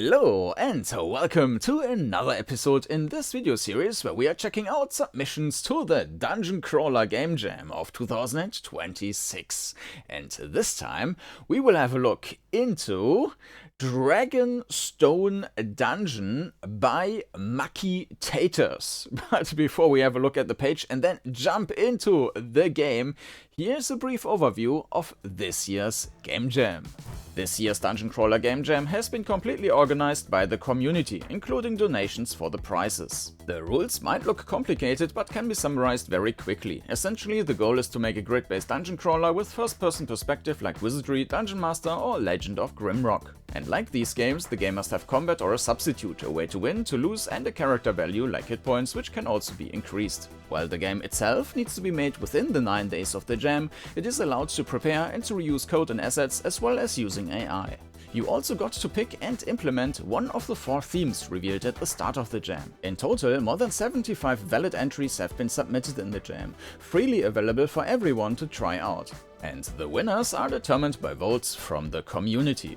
Hello and welcome to another episode in this video series where we are checking out submissions to the DungeonCrawler GameJam of 2026. And this time we will have a look into Dragonstone Dungeon by Mucky Taters. But before we have a look at the page and then jump into the game, here's a brief overview of this year's Game Jam. This year's DungeonCrawler GameJam has been completely organized by the community, including donations for the prizes. The rules might look complicated, but can be summarized very quickly. Essentially, the goal is to make a grid-based dungeon crawler with first-person perspective like Wizardry, Dungeon Master or Legend of Grimrock. And like these games, the game must have combat or a substitute, a way to win, to lose, and a character value like hit points, which can also be increased. While the game itself needs to be made within the 9 days of the jam, it is allowed to prepare and to reuse code and assets as well as using AI. You also got to pick and implement one of the 4 themes revealed at the start of the jam. In total, more than 75 valid entries have been submitted in the jam, freely available for everyone to try out. And the winners are determined by votes from the community.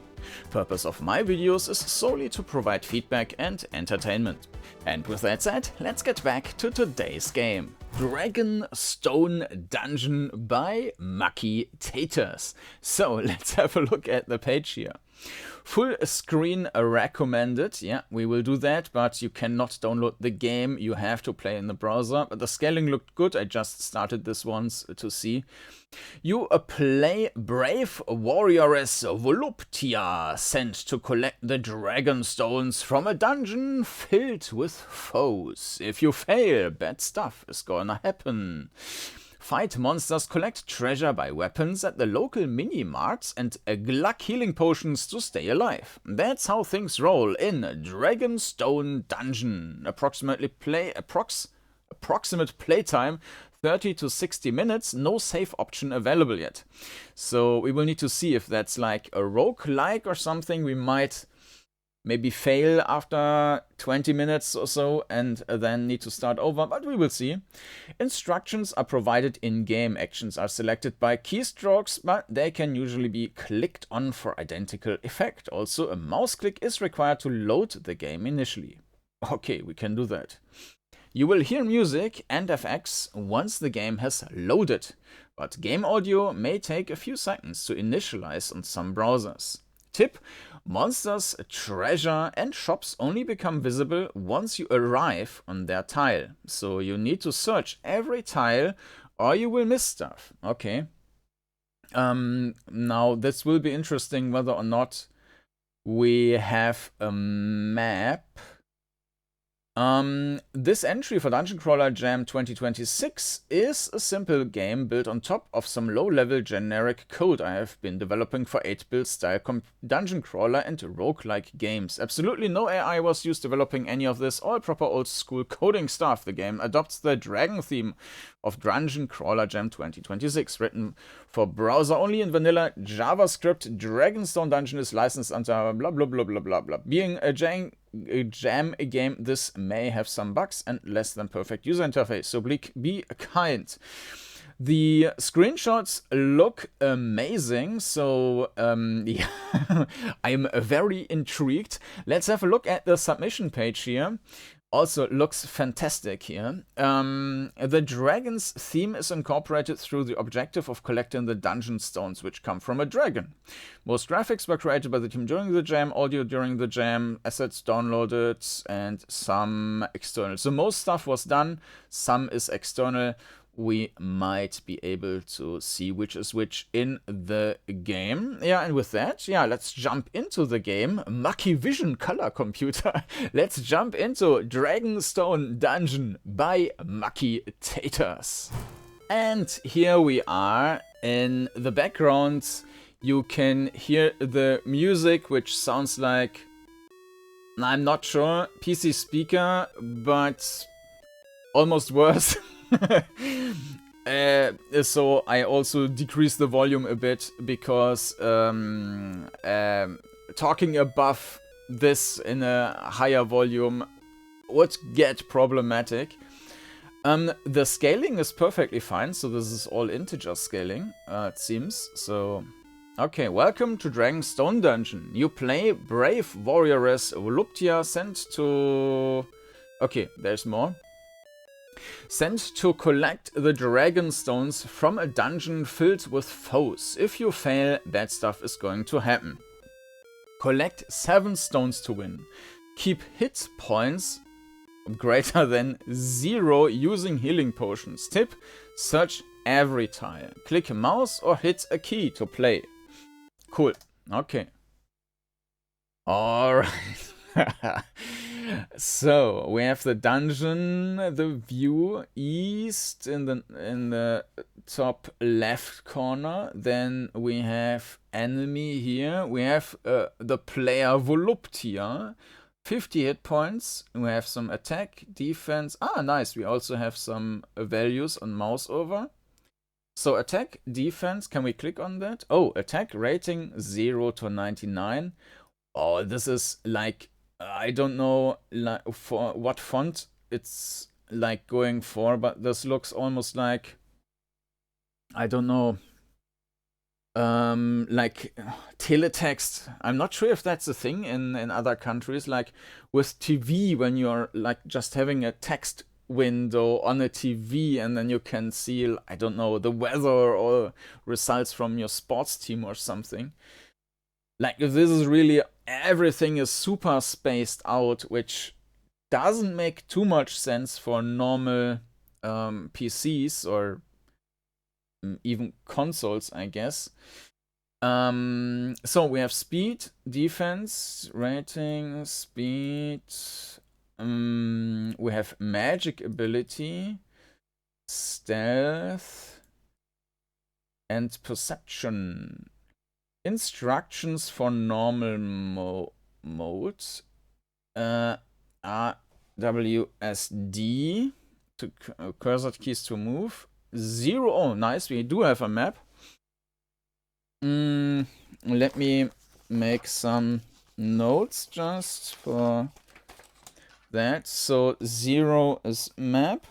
Purpose of my videos is solely to provide feedback and entertainment. And with that said, let's get back to today's game. Dragonstone Dungeon by Mucky Taters. So let's have a look at the page here. Full screen recommended, yeah, we will do that, but you cannot download the game, you have to play in the browser. But the scaling looked good, I just started this once to see. You play brave warrioress Voluptia, sent to collect the dragon stones from a dungeon filled with foes. If you fail, bad stuff is gonna happen. Fight monsters, collect treasure, buy weapons at the local mini-marts and glug healing potions to stay alive. That's how things roll in Dragonstone Dungeon. Approximate playtime 30 to 60 minutes, no save option available yet. So we will need to see if that's like a roguelike or something. We might maybe fail after 20 minutes or so and then need to start over, but we will see. Instructions are provided in-game. Actions are selected by keystrokes, but they can usually be clicked on for identical effect. Also, a mouse click is required to load the game initially. Okay, we can do that. You will hear music and FX once the game has loaded, but game audio may take a few seconds to initialize on some browsers. Tip: monsters, treasure and shops only become visible once you arrive on their tile. So you need to search every tile or you will miss stuff. Okay. Now this will be interesting whether or not we have a map. This entry for DungeonCrawler Jam 2026 is a simple game built on top of some low-level generic code I have been developing for 8-bit style dungeon crawler and roguelike games. Absolutely no AI was used developing any of this, all proper old-school coding stuff. The game adopts the dragon theme of DungeonCrawler Jam 2026, written for browser only in vanilla JavaScript. Dragonstone Dungeon is licensed under blah blah blah blah blah blah. Being a jam game, this may have some bugs and less than perfect user interface, so be kind. The screenshots look amazing, so yeah, I'm very intrigued. Let's have a look at the submission page here. Also looks fantastic here. The dragon's theme is incorporated through the objective of collecting the dungeon stones, which come from a dragon. Most graphics were created by the team during the jam, audio during the jam, assets downloaded, and some external. So most stuff was done, some is external. We might be able to see which is which in the game. Yeah, and with that, yeah, let's jump into the game. Mucky Vision Color Computer. Let's jump into Dragonstone Dungeon by Mucky Taters. And here we are. In the background, you can hear the music, which sounds like, I'm not sure, PC speaker, but almost worse. So I also decreased the volume a bit because talking above this in a higher volume would get problematic. The scaling is perfectly fine, so this is all integer scaling, it seems. So Okay, welcome to Dragonstone Dungeon. You play brave warrioress Voluptia sent to... Okay, there's more. Sent to collect the dragon stones from a dungeon filled with foes. If you fail, bad stuff is going to happen. Collect 7 stones to win. Keep hit points greater than 0 using healing potions. Tip, search every tile. Click a mouse or hit a key to play. Cool. Okay. Alright. So we have the dungeon, the view east in the top left corner. Then we have enemy here. We have the player Voluptia. 50 hit points. We have some attack, defense. Ah, nice. We also have some values on mouse over. So attack, defense, can we click on that? Oh, attack rating 0 to 99. Oh, this is like, I don't know like for what font it's like going for, but this looks almost like, I don't know, like teletext. I'm not sure if that's a thing in other countries, like with TV when you're like just having a text window on a TV and then you can see, I don't know, the weather or results from your sports team or something. Like this is really, everything is super spaced out, which doesn't make too much sense for normal PCs or even consoles, I guess. So we have speed, defense, rating, speed. We have magic ability, stealth, and perception. Instructions for normal mode. WSD to cursor keys to move. 0. Oh, nice. We do have a map. Let me make some notes just for that. So 0 is map.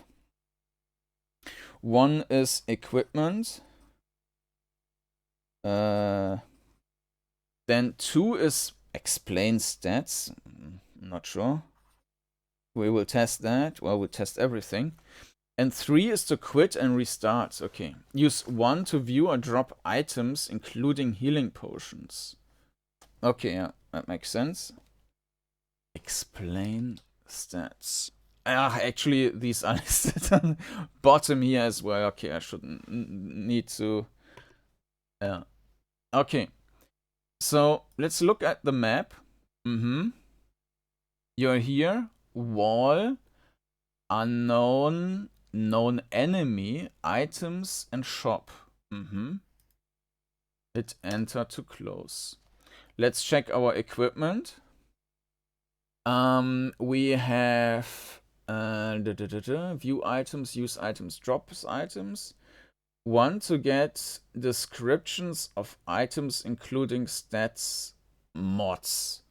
1 is equipment. Then 2 is explain stats. I'm not sure. We will test that. Well, we'll test everything. And 3 is to quit and restart. Okay. Use 1 to view or drop items, including healing potions. Okay, yeah, that makes sense. Explain stats. Actually, these are listed on bottom here as well. Okay, I shouldn't need to. Yeah. Okay. So let's look at the map. You're here. Wall. Unknown. Known enemy. Items and shop. Hit enter to close. Let's check our equipment. We have view items, use items, drops items. 1 to get descriptions of items, including stats, mods.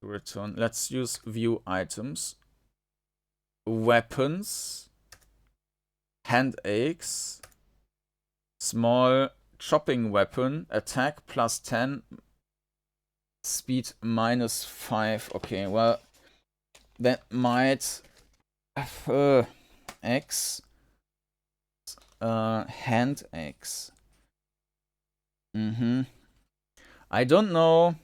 Return. Let's use view items. Weapons. Hand axe. Small chopping weapon. Attack plus 10. Speed minus 5. Okay, well, that might... X. Hand axe. I don't know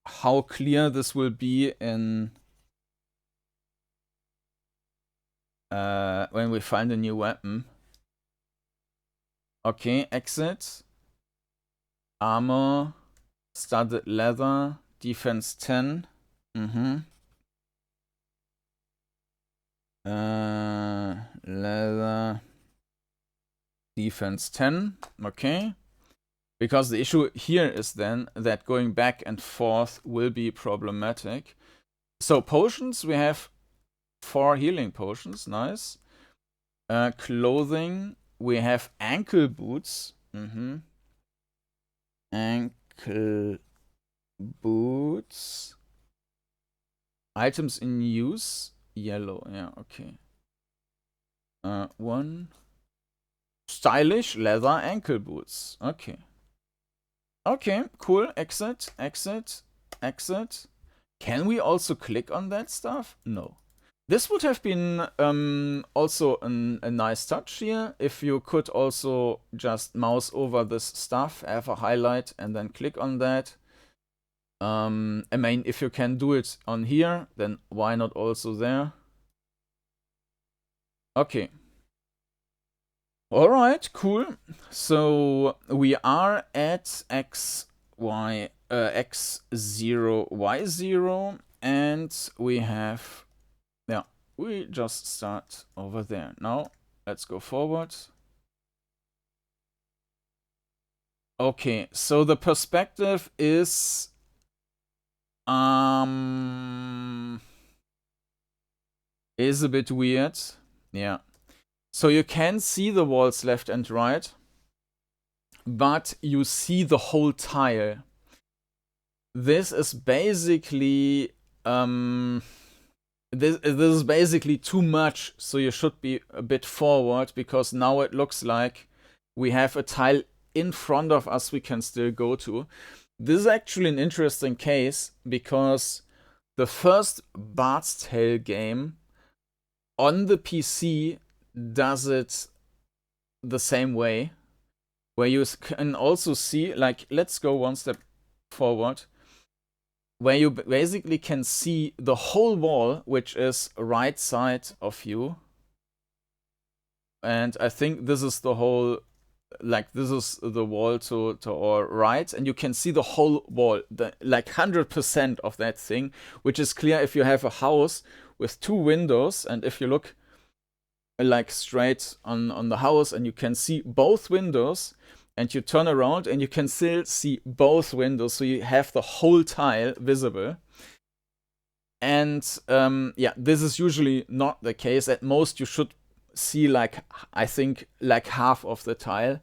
how clear this will be in when we find a new weapon. Okay, exit. Armor, studded leather, defense 10. Leather, defense 10. Okay. Because the issue here is then that going back and forth will be problematic. So potions, we have 4 healing potions. Nice. Clothing, we have ankle boots. Ankle boots. Items in use. Yellow. Yeah, okay. 1, stylish leather ankle boots. Okay. Okay, cool. Exit, exit, exit. Can we also click on that stuff? No. This would have been also a nice touch here, if you could also just mouse over this stuff, have a highlight, and then click on that. I mean, if you can do it on here, then why not also there? Okay. Alright, cool. So we are at x0, y0, and we have, yeah, we just start over there. Now, let's go forward. Okay, so the perspective is a bit weird. Yeah. So you can see the walls left and right, but you see the whole tile. This is basically this is basically too much, so you should be a bit forward, because now it looks like we have a tile in front of us we can still go to. This is actually an interesting case, because the first Bard's Tale game on the PC does it the same way, where you can also see, like, let's go one step forward, where you basically can see the whole wall, which is right side of you. And I think this is the whole, like, this is the wall to our right, and you can see the whole wall, like 100% of that thing, which is clear if you have a house with 2 windows, and if you look like straight on the house and you can see both windows, and you turn around and you can still see both windows, so you have the whole tile visible. And yeah, this is usually not the case. At most you should see, like, I think, like half of the tile.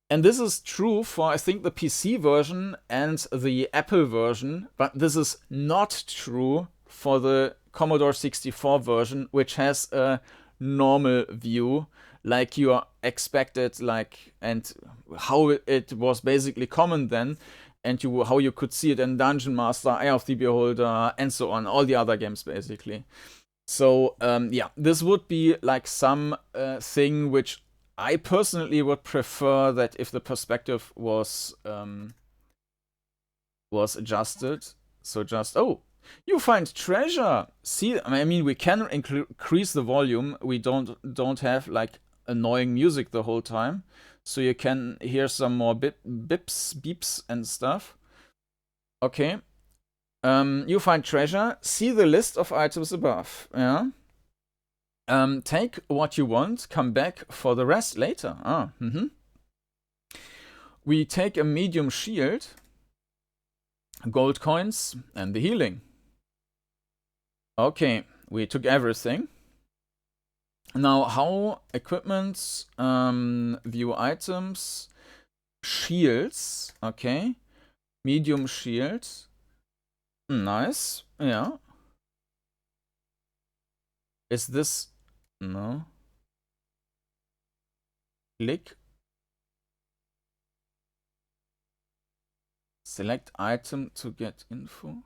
And this is true for, I think, the PC version and the Apple version, but this is not true for the Commodore 64 version, which has a normal view, like you are expected, like, and how it was basically common then, and how you could see it in Dungeon Master, Eye of the Beholder, and so on, all the other games basically. So yeah, this would be like some thing which I personally would prefer, that if the perspective was adjusted. So just, oh, you find treasure. See, I mean, we can increase the volume. We don't have like annoying music the whole time, so you can hear some more beeps and stuff. Okay. You find treasure. See the list of items above. Yeah. Take what you want. Come back for the rest later. Ah. We take a medium shield, gold coins, and the healing. Okay, we took everything. Now, how equipment, view items, shields, okay, medium shield, nice, yeah. Is this, no, click, select item to get info,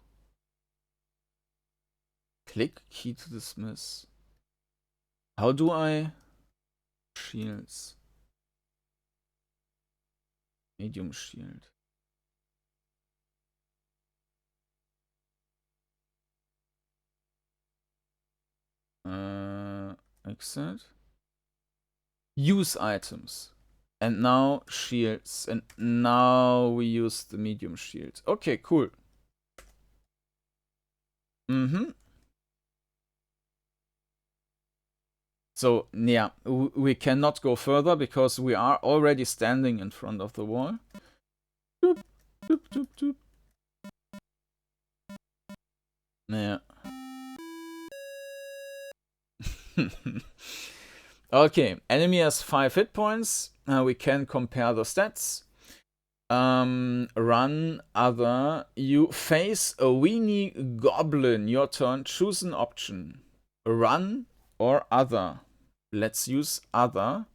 click key to dismiss. How do I, shields, medium shield. Exit. Use items. And now shields. And now we use the medium shield. Okay, cool. So, yeah, we cannot go further because we are already standing in front of the wall. Doop, doop, doop, doop. Yeah. Okay, enemy has 5 hit points. We can compare the stats. Run, other. You face a weenie goblin. Your turn. Choose an option. Run or other. Let's use other.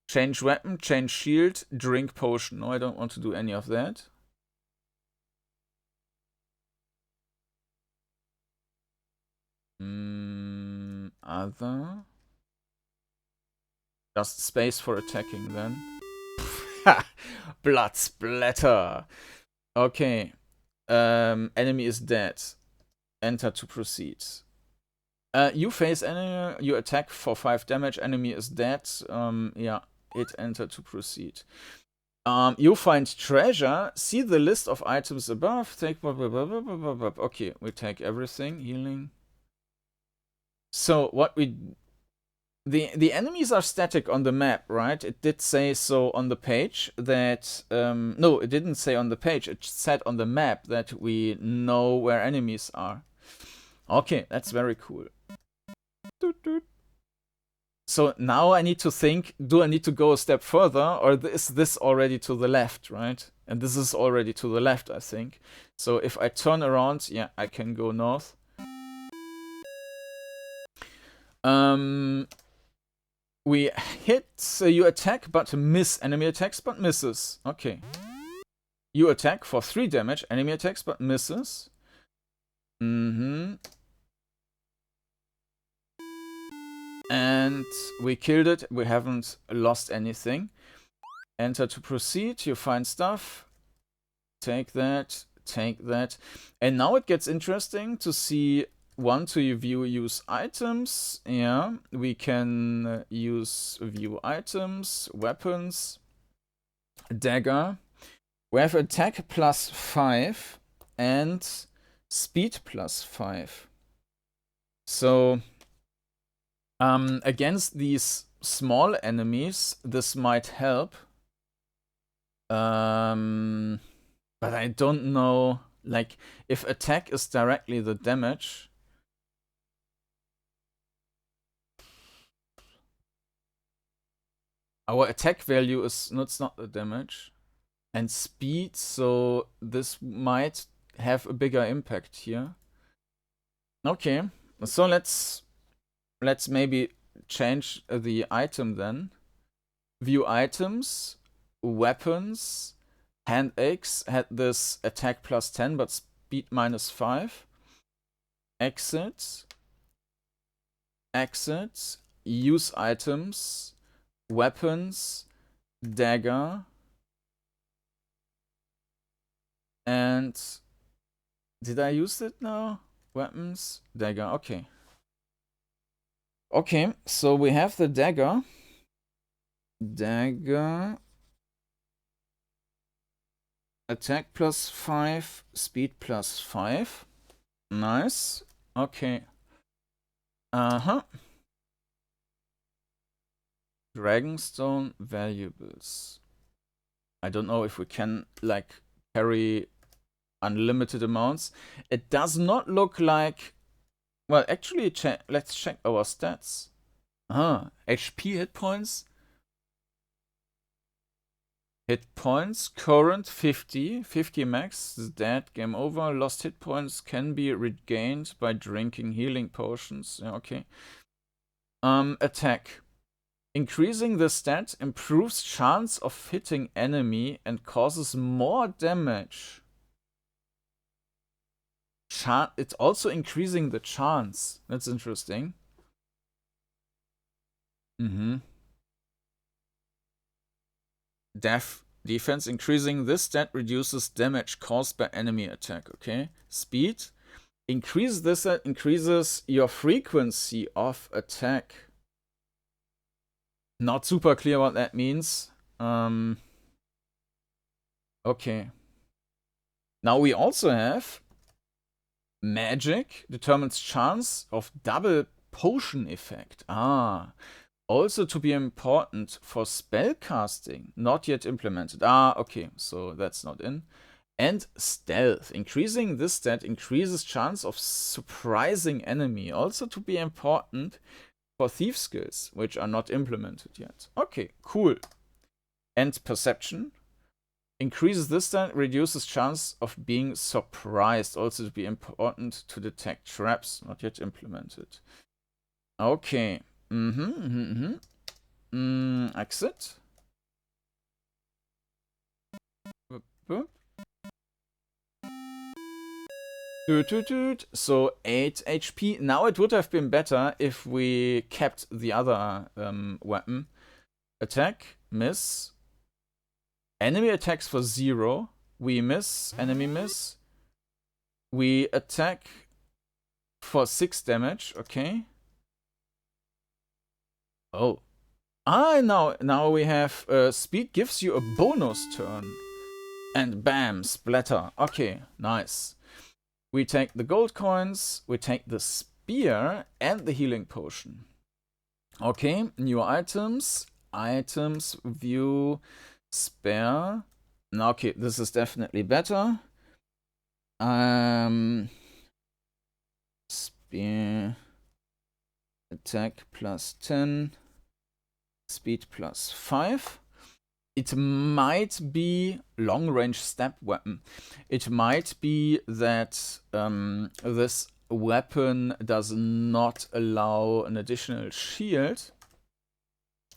Change weapon, change shield, drink potion. No, I don't want to do any of that. Other. Just space for attacking then. Blood splatter. Okay. Enemy is dead. Enter to proceed. You face enemy, you attack for 5 damage, enemy is dead. Yeah, hit enter to proceed. You find treasure, see the list of items above, take blah, blah, blah, blah, blah, blah. Okay, we take everything, healing. So what we... The enemies are static on the map, right? It did say so on the page that... no, it didn't say on the page, it said on the map that we know where enemies are. Okay, that's very cool. So now I need to think, do I need to go a step further, or is this already to the left, right? And this is already to the left, I think. So if I turn around, yeah, I can go north. We hit, so you attack but miss. Enemy attacks but misses. Okay. You attack for 3 damage. Enemy attacks but misses. And we killed it. We haven't lost anything. Enter to proceed. You find stuff. Take that. Take that. And now it gets interesting to see... to view use items. Yeah, we can use view items, weapons, dagger. We have attack plus 5 and speed plus 5. So against these small enemies, this might help. But I don't know, like, if attack is directly the damage. Our attack value is not the damage. And speed, so this might have a bigger impact here. Okay, so let's maybe change the item then. View items, weapons, hand axe had this attack plus 10 but speed minus 5. Exit, use items, weapons, dagger, and did I use it now? Weapons, dagger, okay. Okay, so we have the dagger. Dagger. Attack plus 5, speed plus 5. Nice. Okay. Dragonstone valuables. I don't know if we can, like, carry unlimited amounts. It does not look like... Well, actually, let's check our stats. HP hit points. Hit points, current 50. 50 max, is dead, game over. Lost hit points can be regained by drinking healing potions. Yeah, okay. Attack. Increasing the stat improves chance of hitting enemy and causes more damage. It's also increasing the chance. That's interesting. Defense. Increasing this stat reduces damage caused by enemy attack. Okay. Speed. Increase this stat increases your frequency of attack. Not super clear what that means. Okay. Now we also have magic determines chance of double potion effect. Also to be important for spell casting. Not yet implemented. Okay, so that's not in. And stealth. Increasing this stat increases chance of surprising enemy. Also to be important for thief skills, which are not implemented yet. Okay, cool. And perception. Increases this stat, reduces chance of being surprised. Also to be important to detect traps, not yet implemented. Okay. Exit. So 8 HP. Now it would have been better if we kept the other weapon. Attack, miss. Enemy attacks for 0. We miss, enemy miss. We attack for 6 damage, okay. Oh. Now we have speed gives you a bonus turn. And bam, splatter. Okay, nice. We take the gold coins, we take the spear and the healing potion. Okay, new items. Items, view, spare. Okay, this is definitely better. Spear. Attack plus 10. Speed plus 5. It might be long-range step weapon. It might be that this weapon does not allow an additional shield.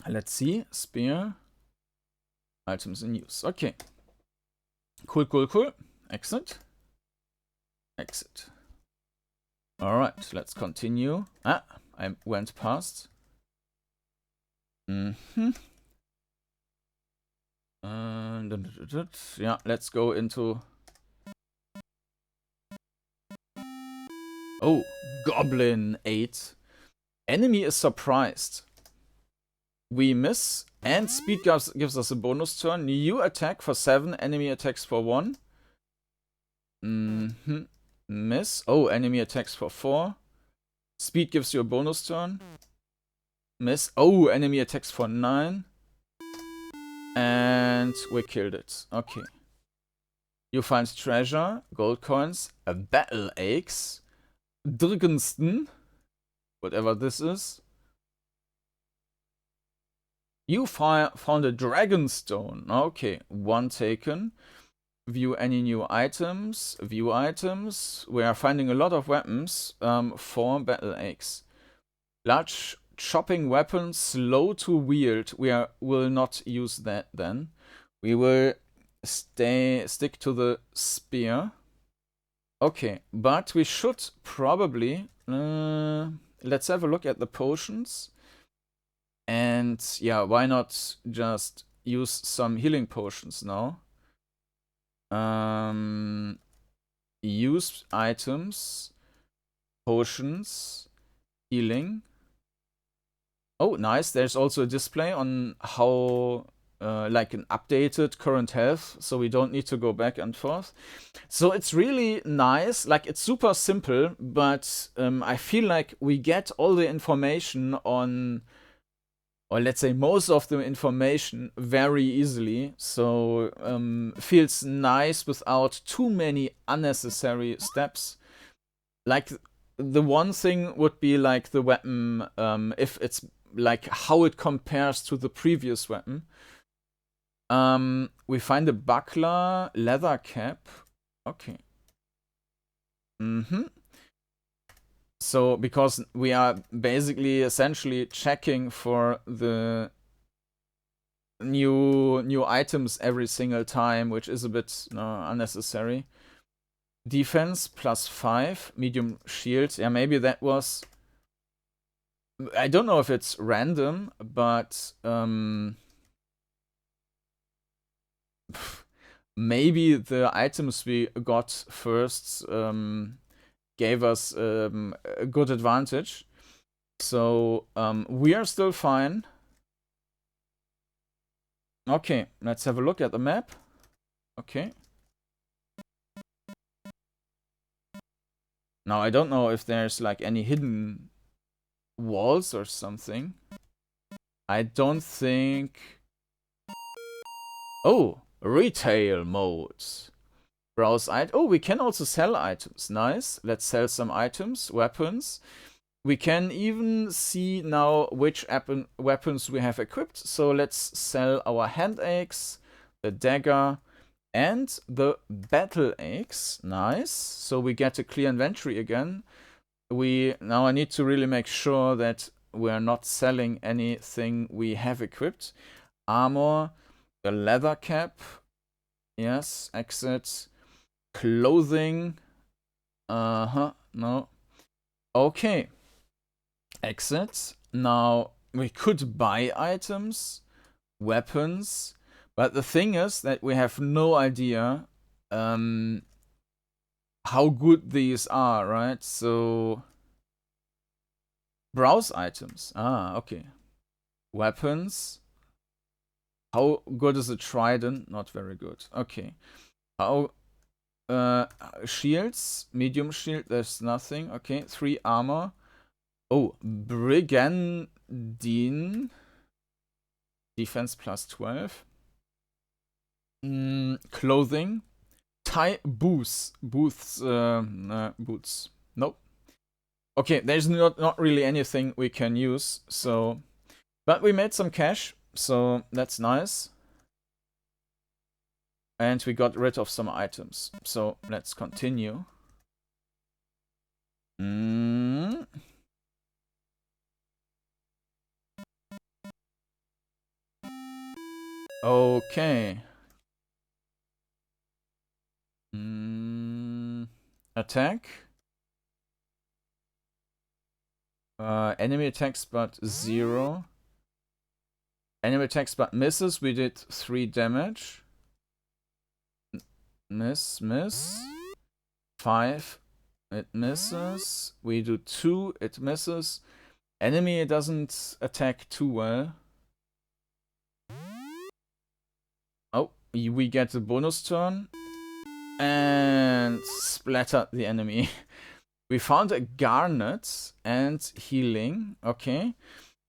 Let's see. Spear. Items in use. Okay. Cool. Exit. Exit. Alright, let's continue. I went past. Yeah, let's go into... Oh, Goblin 8. Enemy is surprised. We miss, and speed gives us a bonus turn. New attack for 7, enemy attacks for 1. Miss. Oh, enemy attacks for 4. Speed gives you a bonus turn. Miss. Oh, enemy attacks for 9. And we killed it. Okay. You find treasure, gold coins, a battle axe, Drgensten, whatever this is. You found a dragonstone. Okay, 1 taken. View any new items. View items. We are finding a lot of weapons. 4 battle axe. Large chopping weapon, slow to wield. We will not use that then. We will stick to the spear. Okay, but we should probably let's have a look at the potions. And yeah, why not just use some healing potions now? Use items, potions, healing. Oh, nice. There's also a display on how, like an updated current health, so we don't need to go back and forth. So it's really nice. Like, it's super simple, but I feel like we get all the information on, or let's say most of the information very easily. So feels nice without too many unnecessary steps. Like, the one thing would be like the weapon, if it's like how it compares to the previous weapon. We find a buckler, leather cap. Okay. So, because we are basically essentially checking for the new items every single time, which is a bit unnecessary. Defense plus 5, medium shield. Yeah, maybe that was... I don't know if it's random, but maybe the items we got first gave us a good advantage. So we are still fine. Okay, let's have a look at the map. Okay. Now I don't know if there's like any hidden walls or something. I don't think... Oh, retail modes. Browse item. Oh, we can also sell items. Nice. Let's sell some items, weapons. We can even see now which weapons we have equipped. So let's sell our hand axe, the dagger, and the battle axe. Nice. So we get a clear inventory again. Now I need to really make sure that we're not selling anything we have equipped. Armor, the leather cap. Yes, exit. Clothing. No. Okay. Exit. Now, we could buy items, weapons, but the thing is that we have no idea how good these are, right? So, browse items. Okay. Weapons. How good is a trident? Not very good. Okay. How shields? Medium shield, there's nothing. Okay. 3 armor. Oh, Brigandine. Defense plus 12. Clothing. Tie boots. Boots. Boots. Nope. Okay, there's not really anything we can use, so... But we made some cash, so that's nice. And we got rid of some items. So let's continue. Okay. Attack. Enemy attacks but 0. Enemy attacks but misses. We did 3 damage. Miss. 5. It misses. We do 2. It misses. Enemy doesn't attack too well. Oh, we get a bonus turn. And splattered the enemy. We found a garnet and healing. Okay.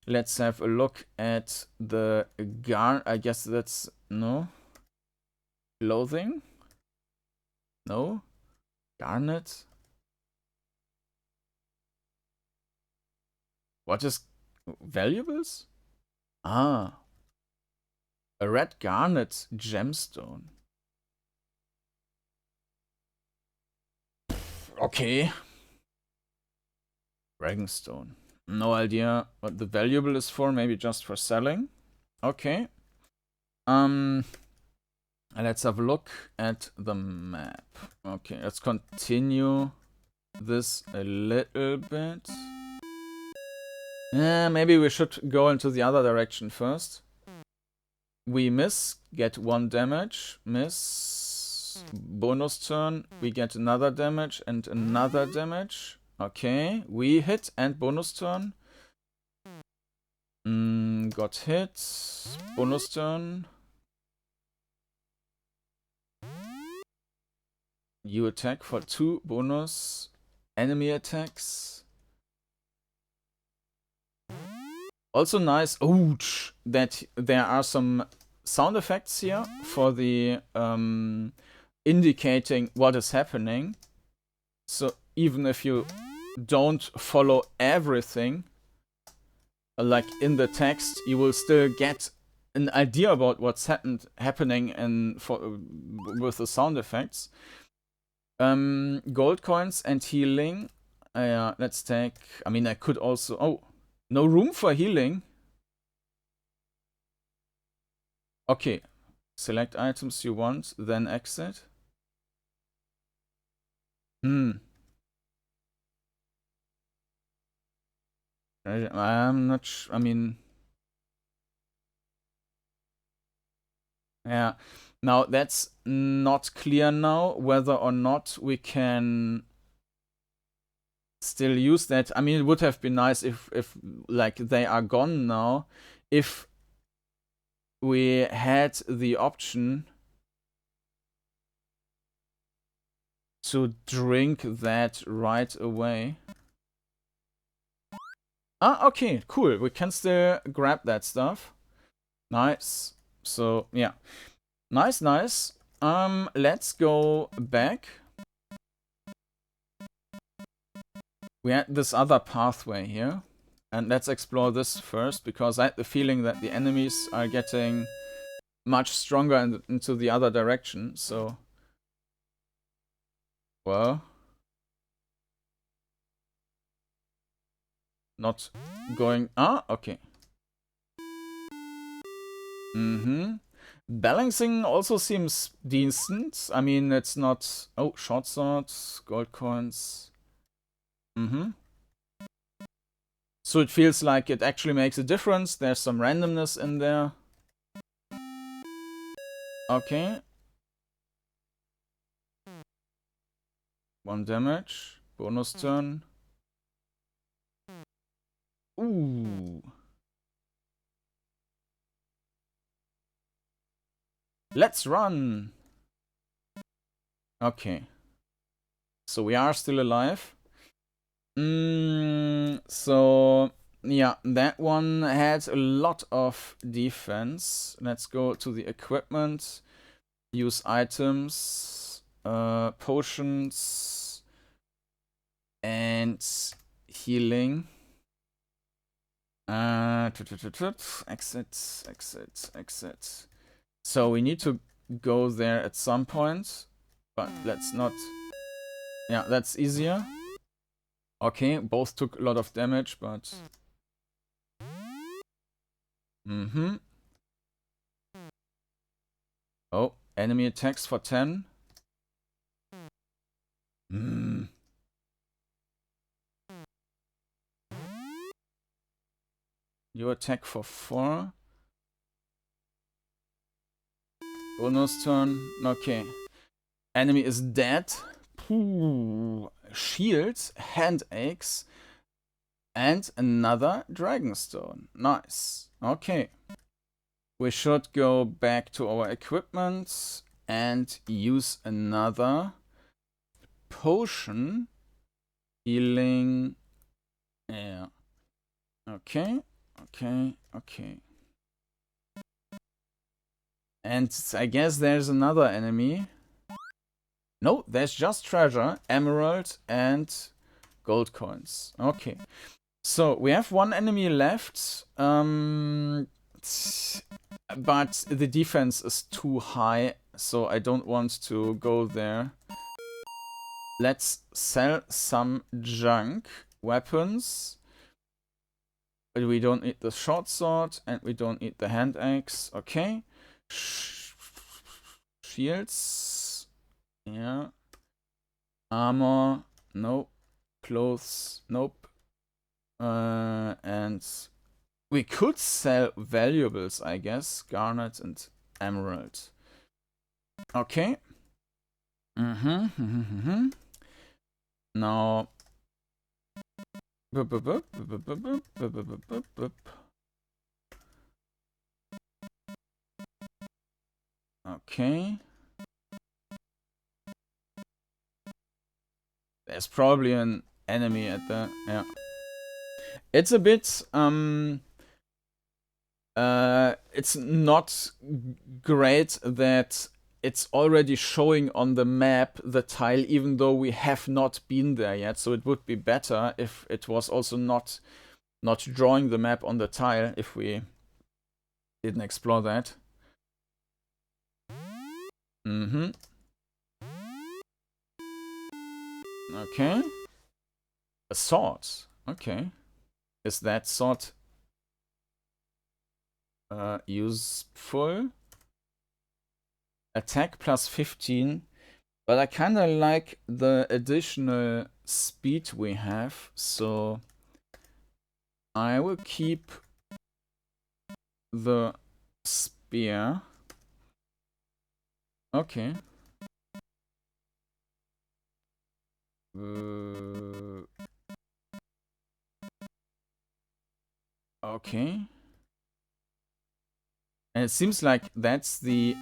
Let's have a look at the I guess that's... No. Clothing? No. Garnet? What is... Valuables? A red garnet gemstone. Okay. Dragonstone. No idea what the valuable is for. Maybe just for selling. Okay. Let's have a look at the map. Okay, let's continue this a little bit. Maybe we should go into the other direction first. We miss, get 1 damage. Miss. Bonus turn. We get another damage and another damage. Okay, we hit and bonus turn. Got hit. Bonus turn. You attack for 2 bonus. Enemy attacks. Also nice, ouch, that there are some sound effects here for the indicating what is happening. So even if you don't follow everything, like in the text, you will still get an idea about what's happening and with the sound effects. Gold coins and healing. Let's take... I mean, I could also... Oh, no room for healing. Okay. Select items you want, then exit. I'm not sure. I mean... Yeah. Now, that's not clear now, whether or not we can still use that. I mean, it would have been nice if like, they are gone now, if we had the option to drink that right away. Okay, cool. We can still grab that stuff. Nice. So, yeah. Nice. Let's go back. We had this other pathway here. And let's explore this first, because I had the feeling that the enemies are getting much stronger into the other direction, so... Well... Not going... Ah, okay. Balancing also seems decent. I mean, it's not... Oh, short swords, gold coins. So it feels like it actually makes a difference. There's some randomness in there. Okay. 1 damage. Bonus turn. Ooh. Let's run. Okay. So we are still alive. So yeah, that one had a lot of defense. Let's go to the equipment. Use items, potions, and healing. Exit. So we need to go there at some point, but let's not. Yeah, that's easier. Okay, both took a lot of damage, but... Oh, enemy attacks for 10. You attack for 4. Bonus turn. Okay. Enemy is dead. Ooh. Shields, hand axe, and another dragonstone. Nice. Okay. We should go back to our equipment and use another potion. Healing. Yeah. Okay. And I guess there's another enemy. No, there's just treasure, emerald, and gold coins. Okay. So we have one enemy left. But the defense is too high, so I don't want to go there. Let's sell some junk. Weapons. But we don't need the short sword, and we don't need the hand axe. Okay. Shields. Yeah. Armor. Nope. Clothes. Nope. And we could sell valuables, I guess. Garnet and emerald. Okay. Now. Okay. There's probably an enemy at the... Yeah. It's a bit... it's not great that it's already showing on the map the tile, even though we have not been there yet. So it would be better if it was also not drawing the map on the tile if we didn't explore that. Okay. A sword. Okay. Is that sword useful? Attack plus 15. But I kinda like the additional speed we have, so I will keep the spear. Okay. Okay. And it seems like that's the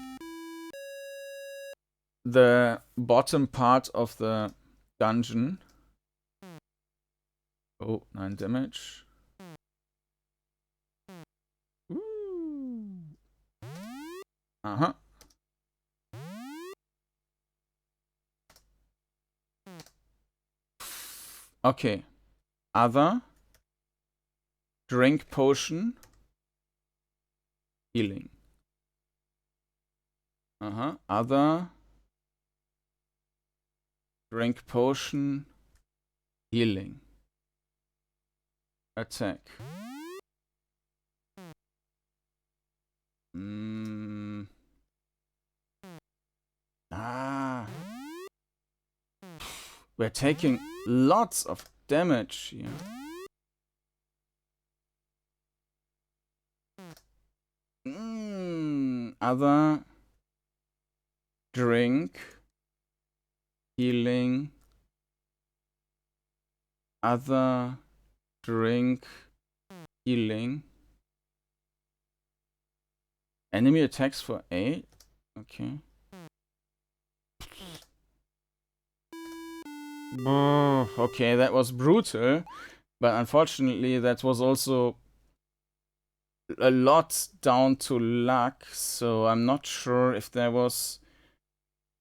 bottom part of the dungeon. Oh, 9 damage. Ooh. Okay. Other. Drink potion. Healing. Other. Drink potion. Healing. Attack. Ah. We're taking lots of damage here. Other drink. Healing. Other drink. Healing. Enemy attacks for 8. Okay. Okay, that was brutal. But unfortunately, that was also a lot down to luck. So I'm not sure if there was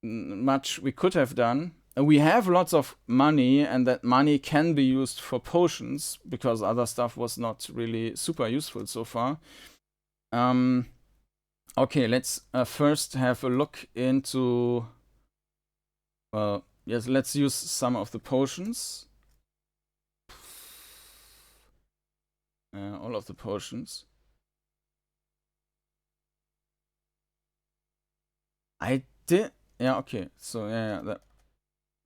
much we could have done. We have lots of money, and that money can be used for potions, because other stuff was not really super useful so far. Okay, let's first have a look into... Well, yes, let's use some of the potions. All of the potions. I did... Yeah, okay. So, yeah,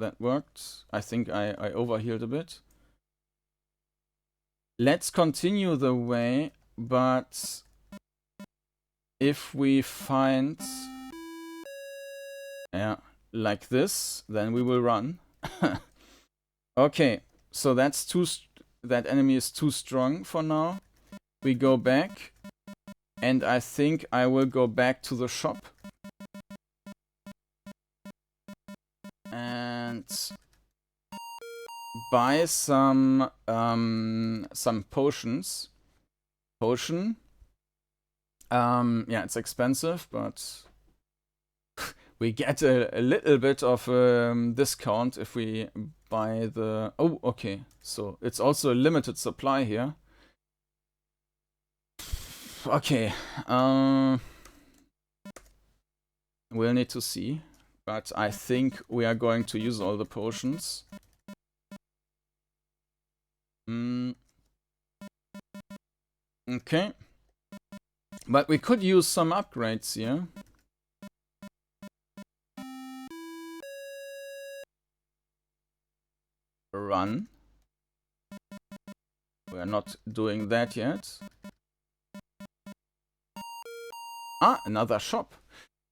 that worked. I think I overhealed a bit. Let's continue the way, but if we find... Yeah, like this, then we will run. Okay, so that's that enemy is too strong for now. We go back, and I think I will go back to the shop. And buy some potions. Potion. Yeah, it's expensive, but we get a little bit of discount if we buy the... Oh, okay. So it's also a limited supply here. Okay. We'll need to see. But I think we are going to use all the potions. Okay. But we could use some upgrades here. Run. We're not doing that yet. Ah, another shop.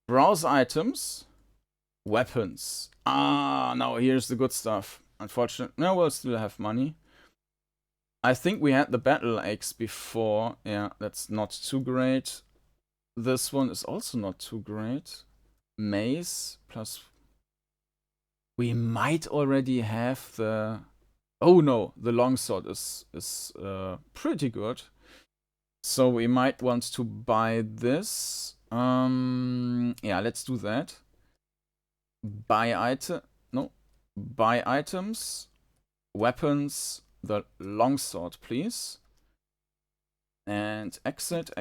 Browse items. Weapons. Ah, now here's the good stuff. Unfortunately, no, we'll still have money. I think we had the battle axe before. Yeah, that's not too great. This one is also not too great. Mace plus... We might already have the... Oh no, the longsword is pretty good. So we might want to buy this. Yeah, let's do that. Buy items, weapons, the longsword, please. And exit.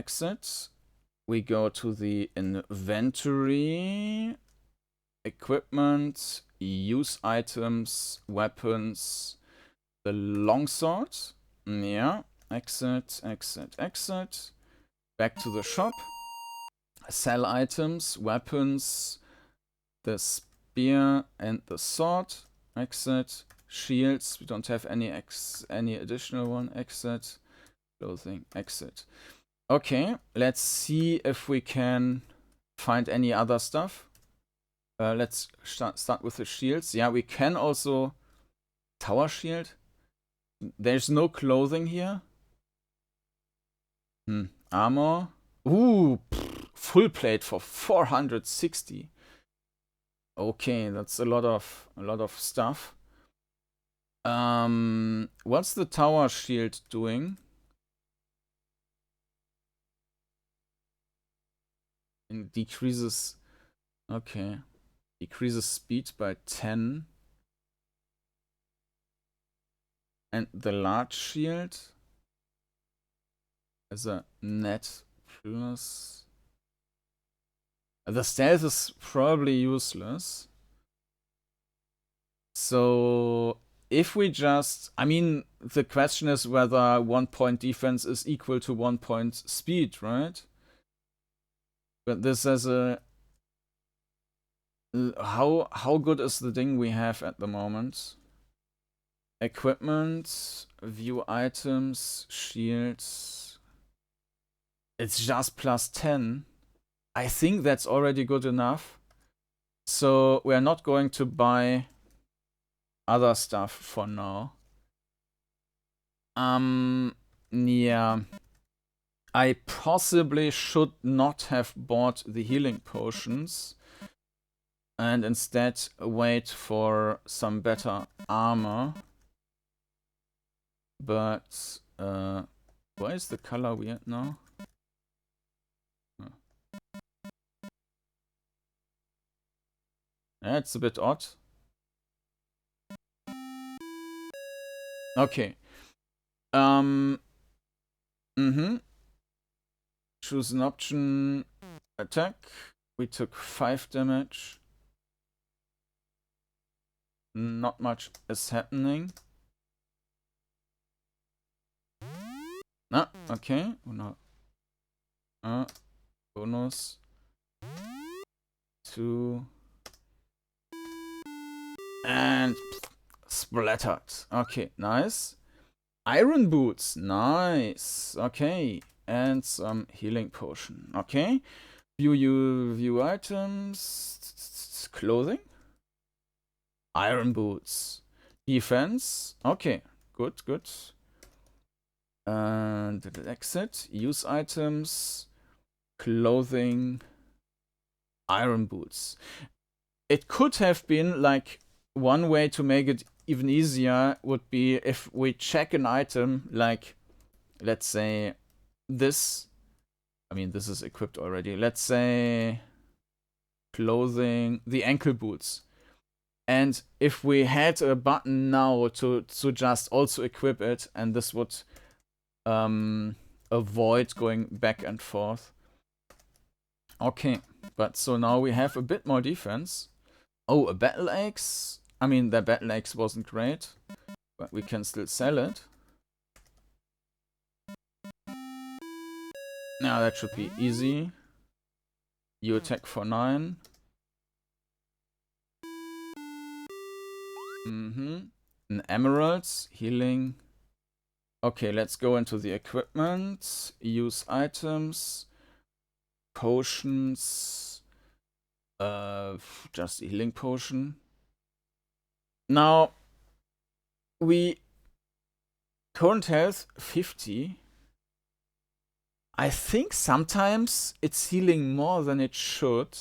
We go to the inventory, equipment, use items, weapons, the longsword. Yeah, exit. Back to the shop. Sell items, weapons, the spear and the sword. Exit. Shields. We don't have any additional one. Exit. Clothing. Exit. Okay, let's see if we can find any other stuff. Let's start with the shields. Yeah, we can also... Tower shield. There's no clothing here. Armor. Ooh, full plate for 460. Okay, that's a lot of stuff. What's the tower shield doing? It decreases... Okay. Decreases speed by 10. And the large shield as a net plus... The stealth is probably useless. So if we just... I mean, the question is whether 1 point defense is equal to 1 point speed, right? But this has a... How good is the thing we have at the moment? Equipment, view items, shields. It's just plus 10. I think that's already good enough. So we're not going to buy other stuff for now. Yeah. I possibly should not have bought the healing potions and instead wait for some better armor. But why is the color weird now? That's a bit odd. Okay. Choose an option. Attack. We took 5 damage. Not much is happening. Ah, okay. Oh no. Bonus. 2. And splattered. Okay, nice. Iron boots. Nice. Okay. And some healing potion. Okay. View items. Clothing. Iron boots. Defense. Okay. Good, good. And exit. Use items. Clothing. Iron boots. It could have been like one way to make it even easier would be if we check an item like, let's say this. I mean, this is equipped already. Let's say clothing, the ankle boots. And if we had a button now to just also equip it, and this would avoid going back and forth. Okay, but so now we have a bit more defense. Oh, a battle axe. I mean, the battle axe wasn't great, but we can still sell it. Now that should be easy. You attack for 9. An emeralds, healing. Okay, let's go into the equipment. Use items. Potions. Just a healing potion. Now, we current health 50. I think sometimes it's healing more than it should.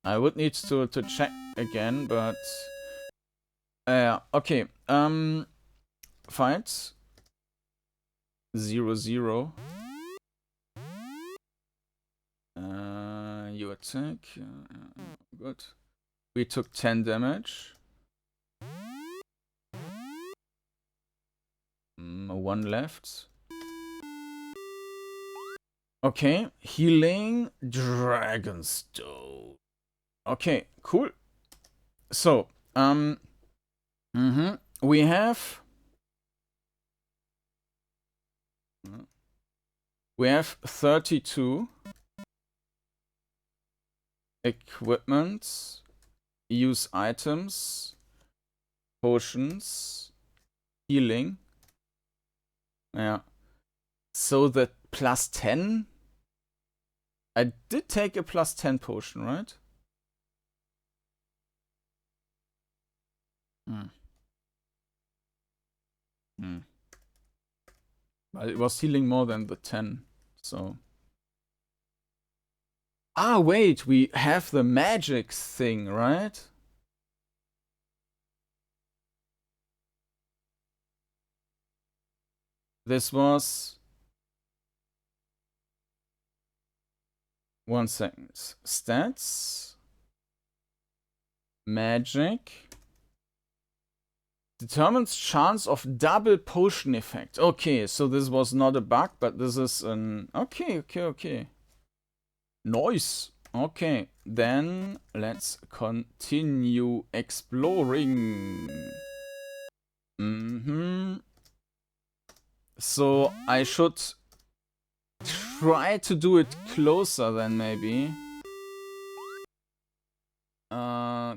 I would need to check again, but okay. Fight 0-0. You attack. Good. We took 10 damage. 1 left. Okay, healing Dragonstone. Okay, cool. So, we have 32 equipment, use items, potions, healing. Yeah. So the plus 10. I did take a plus 10 potion, right? But it was healing more than the 10, so. Ah, wait, we have the magic thing, right? This was... 1 second. Stats. Magic. Determines chance of double potion effect. Okay, so this was not a bug, but this is an... Okay. Nice. Okay, then let's continue exploring. So I should try to do it closer then maybe.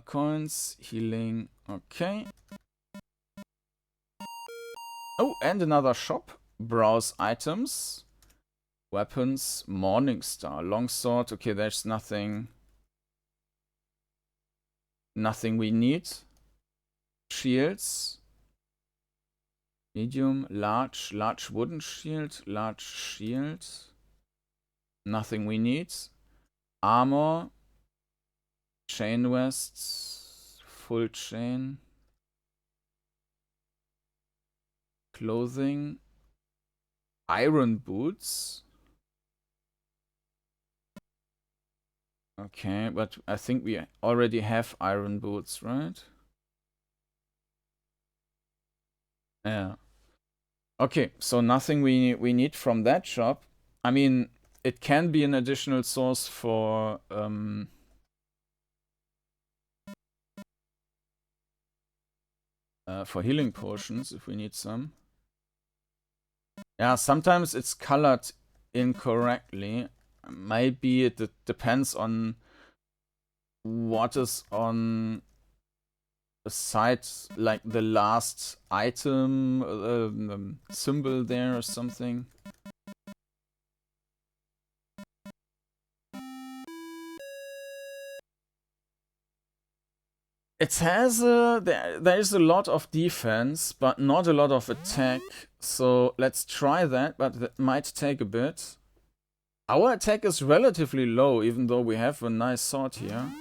Coins, healing, okay. Oh, and another shop. Browse items. Weapons, Morningstar, longsword. Okay, there's nothing we need. Shields. Medium, large wooden shield, large shield. Nothing we need. Armor. Chain vests. Full chain. Clothing. Iron boots. Okay, but I think we already have iron boots, right? Yeah. Okay, so nothing we need from that shop. I mean, it can be an additional source for healing potions if we need some. Yeah, sometimes it's colored incorrectly. Maybe it depends on what is on the side, like the last item symbol there or something. It has there is a lot of defense, but not a lot of attack. So let's try that, but that might take a bit. Our attack is relatively low, even though we have a nice sword here.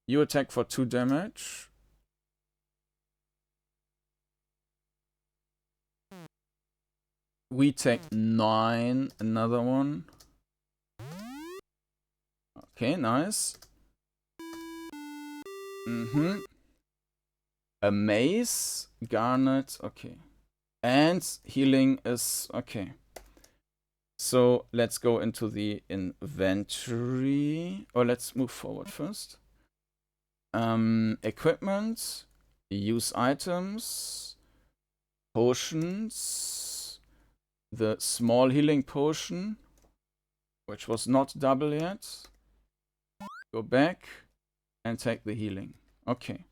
You attack for 2 damage. We take 9, another one. Okay, nice. A mace, garnet, okay. And healing is okay. So let's go into the inventory. Or let's move forward first. Equipment, use items, potions, the small healing potion, which was not double yet. Go back and take the healing. Okay.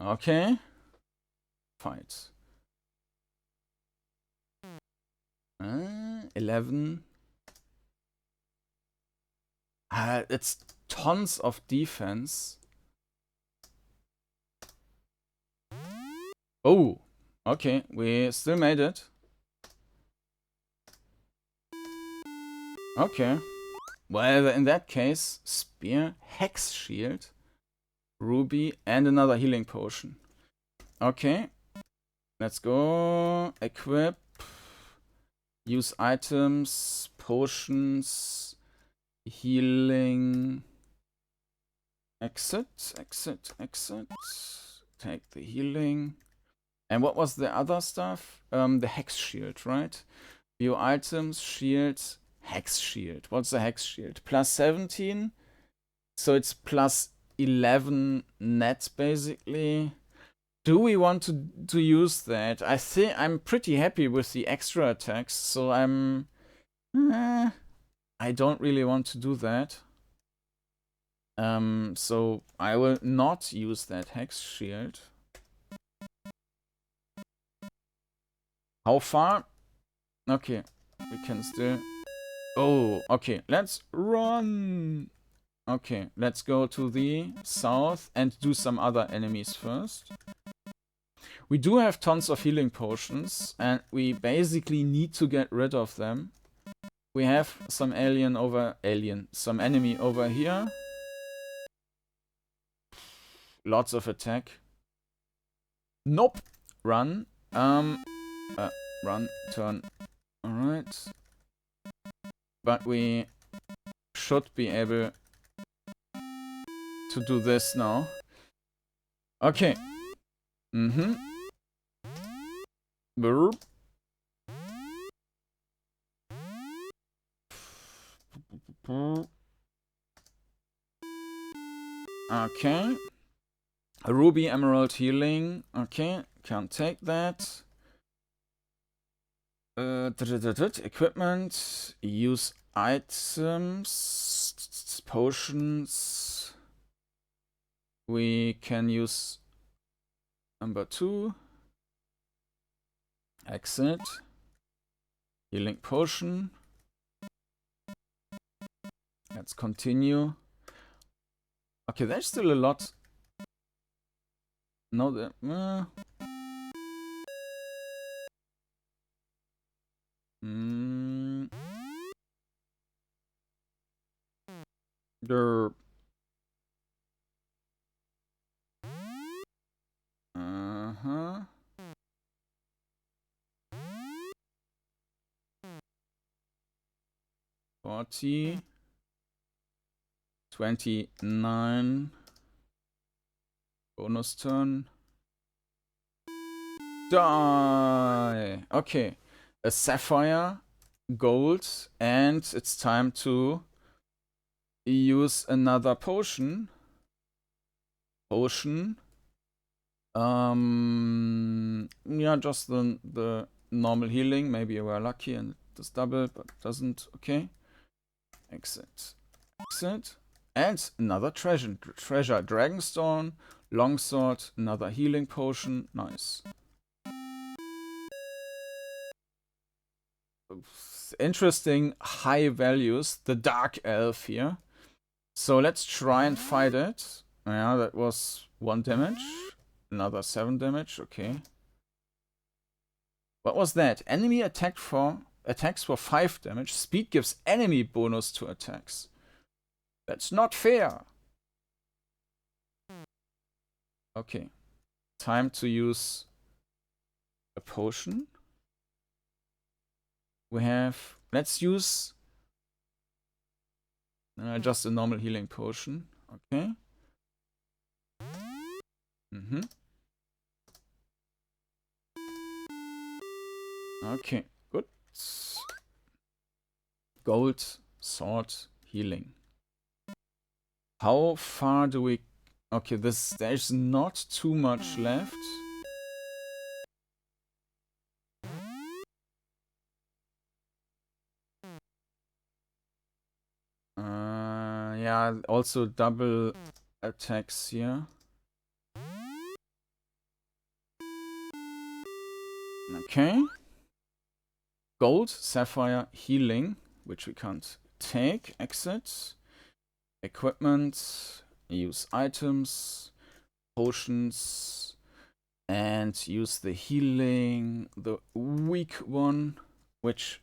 Okay. Fight. 11. It's tons of defense. Oh, okay. We still made it. Okay. Well, in that case, spear, hex shield, ruby, and another healing potion. Okay. Let's go. Equip. Use items, potions, healing. Exit. Take the healing. And what was the other stuff? The hex shield, right? View items, shield, hex shield. What's the hex shield? Plus 17. So it's plus 11 net, basically. Do we want to use that? I think I'm pretty happy with the extra attacks, so I don't really want to do that. So I will not use that hex shield. How far? Okay, we can still... Oh, okay, let's run! Okay, let's go to the south and do some other enemies first. We do have tons of healing potions, and we basically need to get rid of them. We have some enemy over here. Lots of attack. Nope. Run. Run, turn. Alright. But we should be able to do this now. Okay. Burp. Okay. A ruby, emerald, healing. Okay, can't take that. Equipment. Use items. Potions. We can use number 2. Exit. Healing potion. Let's continue. Okay, there's still a lot. No, there. Uh-huh. $40. 29. Bonus turn. Die. Okay. A sapphire, gold, and it's time to use another potion. Yeah, just the normal healing. Maybe we're lucky and it does double, but it doesn't. Okay. Exit. Exit. And another treasure. Dragonstone, longsword, another healing potion. Nice. Interesting high values. The dark elf here. So let's try and fight it. Yeah, that was 1 damage. Another 7 damage. Okay. What was that? Enemy attacks for 5 damage. Speed gives enemy bonus to attacks. That's not fair. Okay. Time to use a potion. We have... Let's use... just a normal healing potion. Okay. Okay, good. Gold, sword, healing. How far do we... Okay, there's not too much left. Yeah, also double attacks here. Okay. Gold, sapphire, healing, which we can't take. Exit. Equipment. Use items. Potions. And use the healing. The weak one, which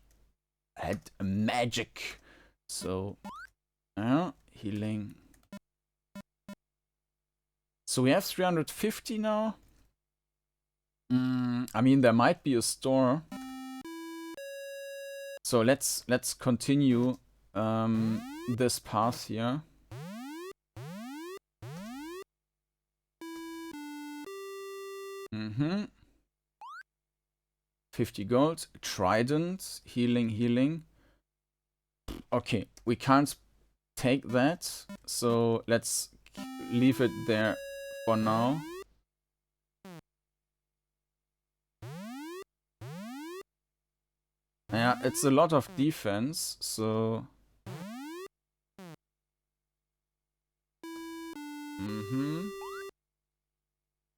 had magic. So, healing. So we have 350 now. I mean, there might be a store. So let's continue this path here. Mm-hmm. 50 gold. Trident. Healing. Okay, we can't take that. So let's leave it there for now. Yeah, it's a lot of defense, so...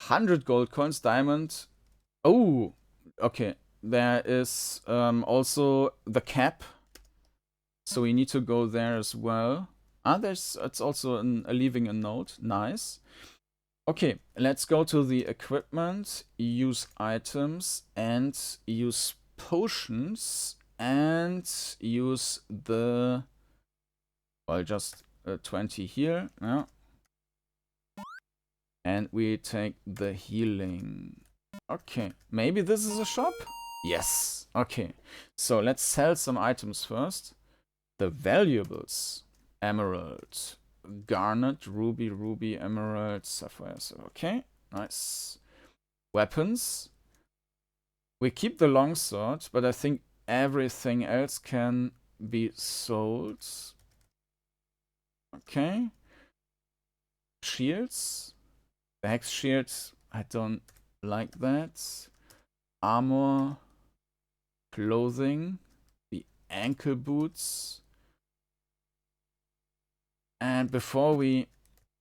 100 gold coins, diamond. Oh, okay. There is also the cap. So we need to go there as well. It's also leaving a note. Nice. Okay, let's go to the equipment, use items, and use potions, and use the... Well, just 20 here. Yeah. And we take the healing. Okay, maybe this is a shop? Yes. Okay, so let's sell some items first. The valuables. Emerald. Garnet, ruby, emerald, sapphire. Okay, nice. Weapons. We keep the longsword, but I think everything else can be sold. Okay. shields. The hex shields, I don't like that. Armor, clothing, the ankle boots. And before we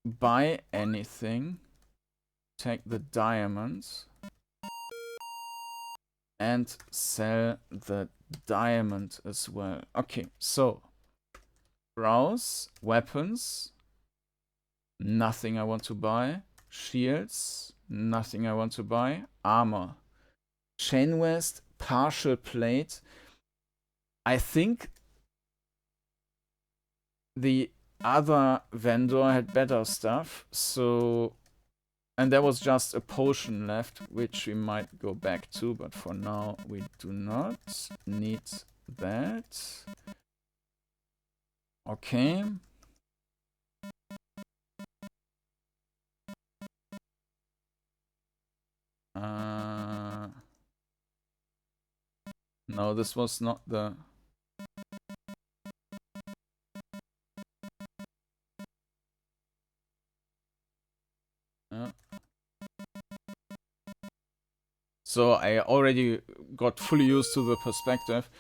buy anything, take the diamonds and sell the diamond as well. Okay, so browse, weapons, nothing I want to buy. Shields, nothing I want to buy. Armor, chain vest, partial plate. I think the other vendor had better stuff, so... And there was just a potion left, which we might go back to, but for now we do not need that. Okay. No, this was not the... So I already got fully used to the perspective.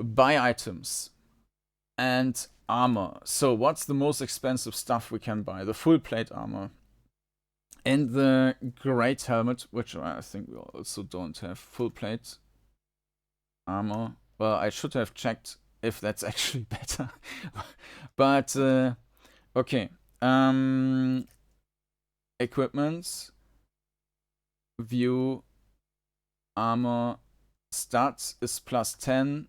Buy items and armor. So what's the most expensive stuff we can buy? The full plate armor and the great helmet, which I think we also don't have. Full plate armor. Well, I should have checked if that's actually better. But okay. Equipment, view, armor, stats is +10,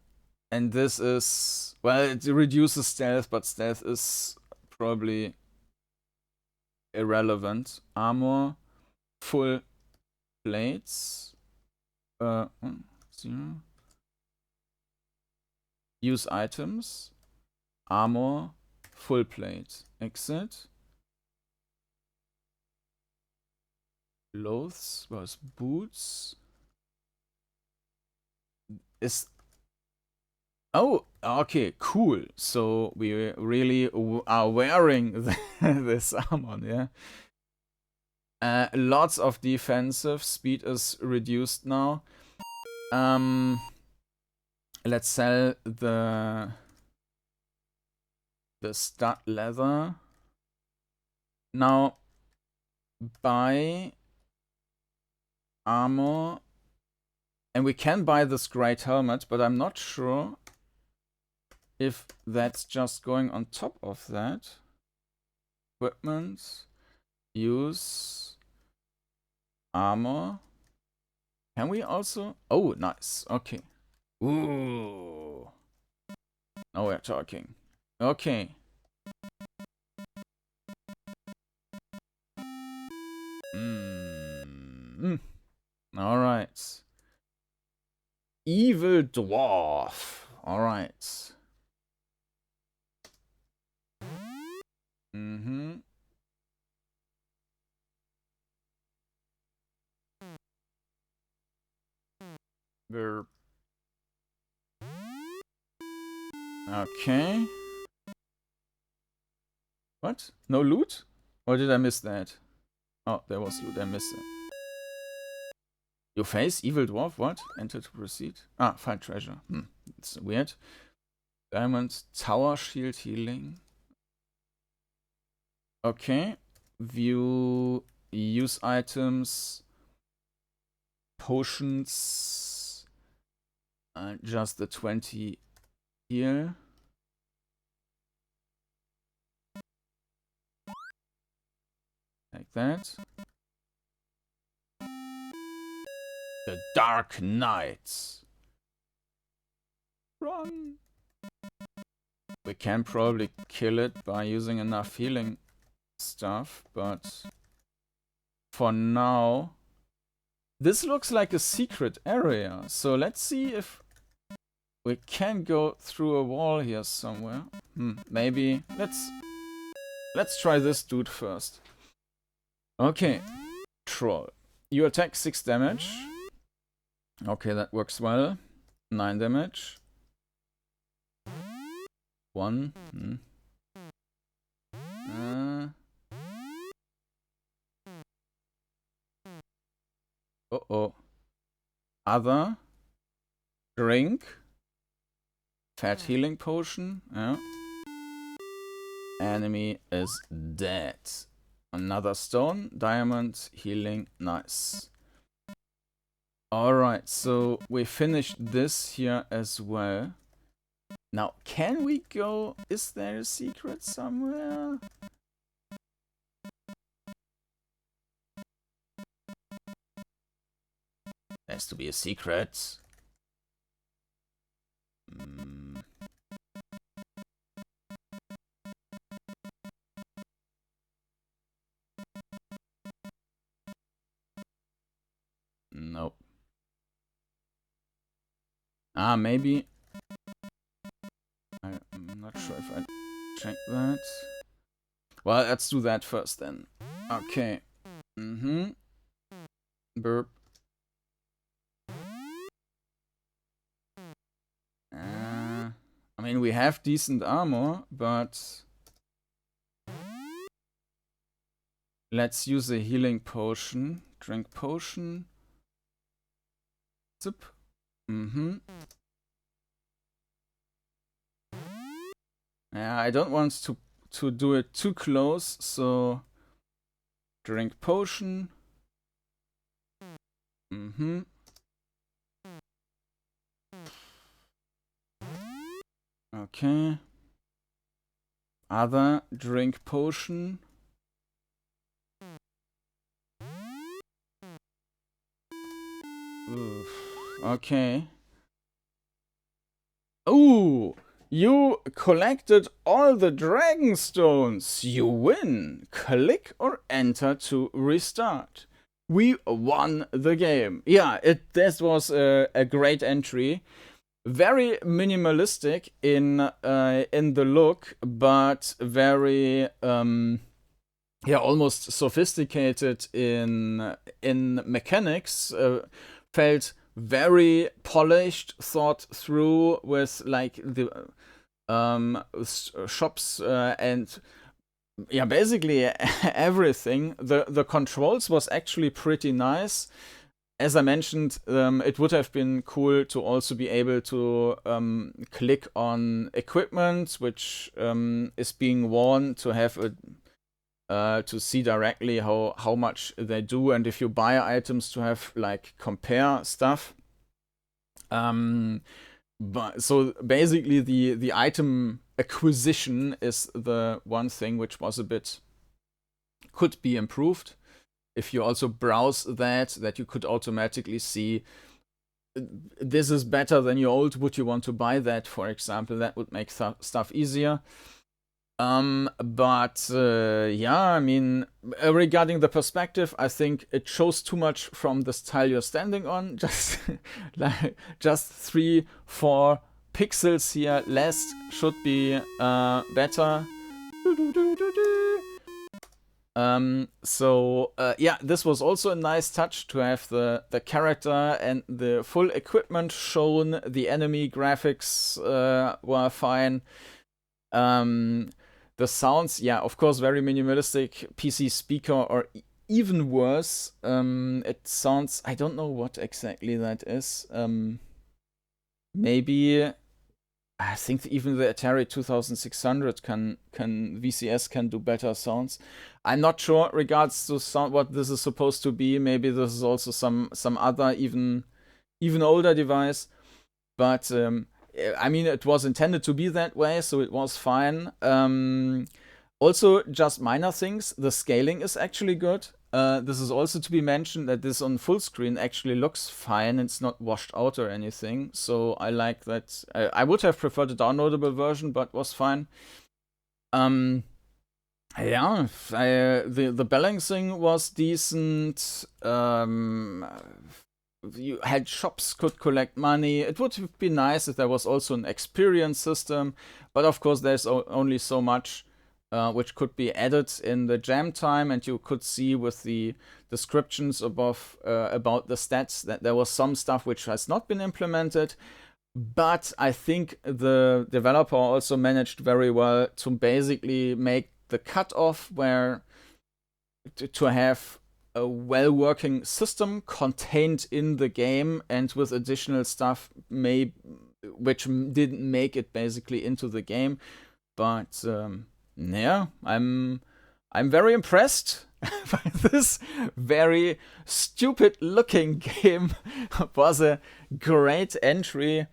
and this is, well, it reduces stealth, but stealth is probably irrelevant. Armor, full plates, 0. Use items, armor, full plate, exit. Clothes was boots. Is... Oh, okay, cool. So we really are wearing this armor, yeah. Lots of defensive. Speed is reduced now. Let's sell the stud leather. Now buy armor. And we can buy this great helmet, but I'm not sure if that's just going on top of that. Equipment, use, armor. Can we also? Oh, nice. Okay. Ooh. Now we're talking. Okay. All right. Evil dwarf. All right. We're... Okay. What? No loot? Or did I miss that? Oh, there was loot. I missed it. Your face, evil dwarf. What? Enter to proceed. Ah, find treasure. It's weird. Diamond, tower shield healing. Okay. View, use items, potions. Just the 20 here. Like that. The Dark Knights. Run! We can probably kill it by using enough healing stuff, but for now... This looks like a secret area, so let's see if we can go through a wall here somewhere. Maybe. Let's try this dude first. Okay. Troll. You attack 6 damage. Okay, that works well. 9 damage. 1. Uh-oh. Other. Drink. Fat healing potion. Yeah. Enemy is dead. Another stone. Diamond. Healing. Nice. Alright, so we finished this here as well. Now, can we go... Is there a secret somewhere? There has to be a secret. Nope. Ah, maybe... I'm not sure if I check that. Well, let's do that first then. Okay. Burp. I mean, we have decent armor, but... Let's use a healing potion. Drink potion. Zip. Yeah, I don't want to do it too close, so... Drink potion. Okay. Other drink potion. Oof. Okay. Ooh! You collected all the dragon stones. You win. Click or enter to restart. We won the game. Yeah, this was a great entry. Very minimalistic in the look, but very almost sophisticated in mechanics. Felt very polished, thought through with like the shops and yeah, basically everything. The controls was actually pretty nice. As I mentioned, it would have been cool to also be able to click on equipment, which is being worn, to have to see directly how much they do, and if you buy items to have like compare stuff. But so basically the item acquisition is the one thing which was a bit could be improved. If you also browse that you could automatically see this is better than your old, would you want to buy that, for example? That would make stuff easier. But yeah, I mean, regarding the perspective, I think it shows too much from this tile you're standing on. Just like just 3-4 pixels here less should be better. So yeah, this was also a nice touch to have the character and the full equipment shown. The enemy graphics were fine. The sounds, yeah, of course, very minimalistic. PC speaker, or even worse, it sounds, I don't know what exactly that is. Maybe, I think even the Atari 2600 VCS can do better sounds. I'm not sure regards to sound what this is supposed to be. Maybe this is also some other even older device, but I mean, it was intended to be that way, so it was fine. Also, just minor things. The scaling is actually good. This is also to be mentioned that this on full screen actually looks fine. It's not washed out or anything. So I like that. I would have preferred a downloadable version, but was fine. Yeah, the balancing was decent. You had shops could collect money. It would be nice if there was also an experience system, but of course there's only so much which could be added in the jam time, and you could see with the descriptions above about the stats that there was some stuff which has not been implemented. But I think the developer also managed very well to basically make the cutoff where to have a well-working system contained in the game, and with additional stuff which didn't make it basically into the game. But yeah, I'm very impressed by this very stupid-looking game. It was a great entry.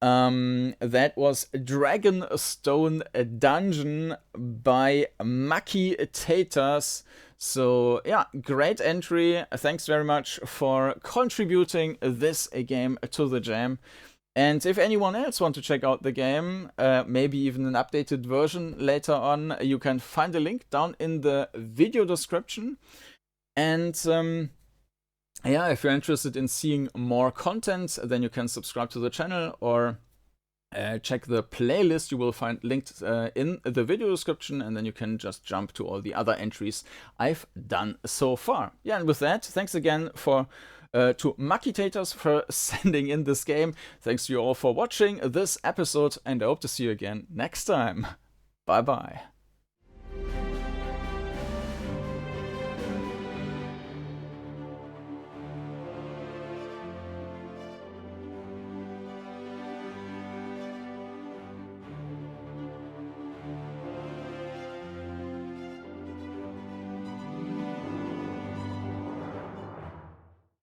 That was Dragonstone Dungeon by Mucky Taters. So yeah, great entry. Thanks very much for contributing this game to the jam. And if anyone else wants to check out the game, maybe even an updated version later on, you can find a link down in the video description. And yeah, if you're interested in seeing more content, then you can subscribe to the channel or check the playlist you will find linked in the video description, and then you can just jump to all the other entries I've done so far. Yeah, and with that, thanks again to Mucky Taters for sending in this game. Thanks to you all for watching this episode, and I hope to see you again next time. Bye bye.